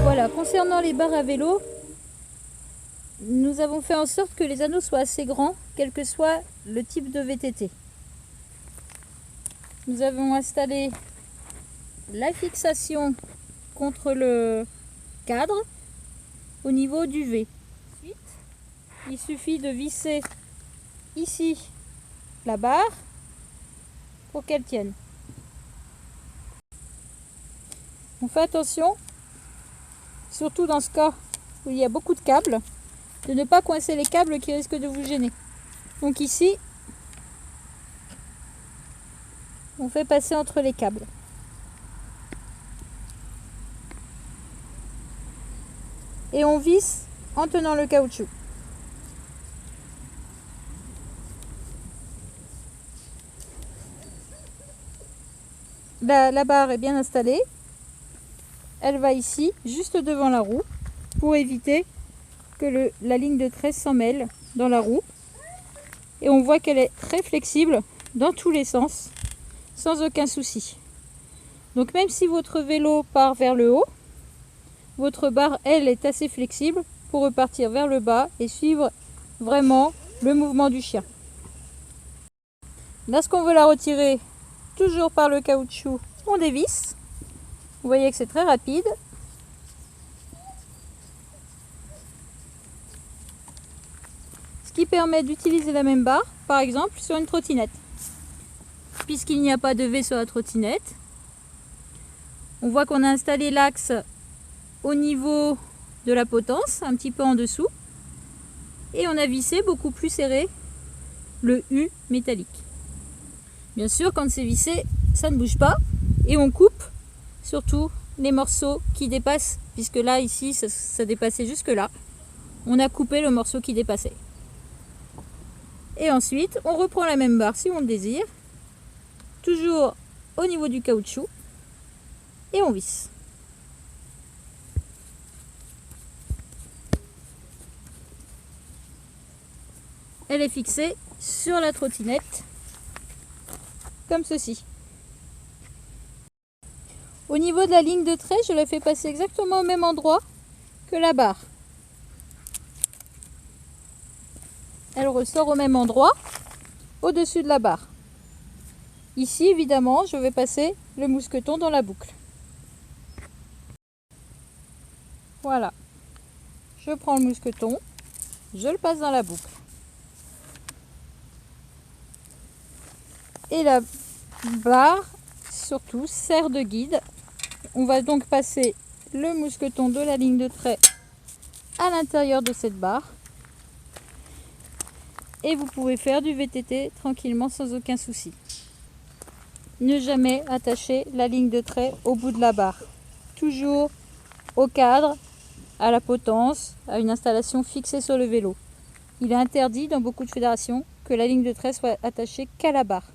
Voilà, concernant les barres à vélo, nous avons fait en sorte que les anneaux soient assez grands, quel que soit le type de VTT. Nous avons installé la fixation contre le cadre au niveau du V. Ensuite, il suffit de visser ici la barre pour qu'elle tienne. On fait attention, surtout dans ce cas où il y a beaucoup de câbles, de ne pas coincer les câbles qui risquent de vous gêner. Donc ici, on fait passer entre les câbles. Et on visse en tenant le caoutchouc. La barre est bien installée. Elle va ici, juste devant la roue, pour éviter que la ligne de trait s'en mêle dans la roue. Et on voit qu'elle est très flexible dans tous les sens, sans aucun souci. Donc même si votre vélo part vers le haut, votre barre, elle, est assez flexible pour repartir vers le bas et suivre vraiment le mouvement du chien. Lorsqu'on veut la retirer, toujours par le caoutchouc, on dévisse. Vous voyez que c'est très rapide. Ce qui permet d'utiliser la même barre, par exemple, sur une trottinette. Puisqu'il n'y a pas de V sur la trottinette, on voit qu'on a installé l'axe au niveau de la potence, un petit peu en dessous. Et on a vissé beaucoup plus serré le U métallique. Bien sûr, quand c'est vissé, ça ne bouge pas. Et on coupe surtout les morceaux qui dépassent, puisque là, ici, ça dépassait jusque là. On a coupé le morceau qui dépassait. Et ensuite, on reprend la même barre si on le désire, toujours au niveau du caoutchouc, et on visse. Elle est fixée sur la trottinette, comme ceci. Au niveau de la ligne de trait, je la fais passer exactement au même endroit que la barre. Elle ressort au même endroit, au-dessus de la barre. Ici, évidemment, je vais passer le mousqueton dans la boucle. Voilà. Je prends le mousqueton, je le passe dans la boucle. Et la barre, surtout, sert de guide. On va donc passer le mousqueton de la ligne de trait à l'intérieur de cette barre. Et vous pouvez faire du VTT tranquillement sans aucun souci. Ne jamais attacher la ligne de trait au bout de la barre. Toujours au cadre, à la potence, à une installation fixée sur le vélo. Il est interdit dans beaucoup de fédérations que la ligne de trait soit attachée qu'à la barre.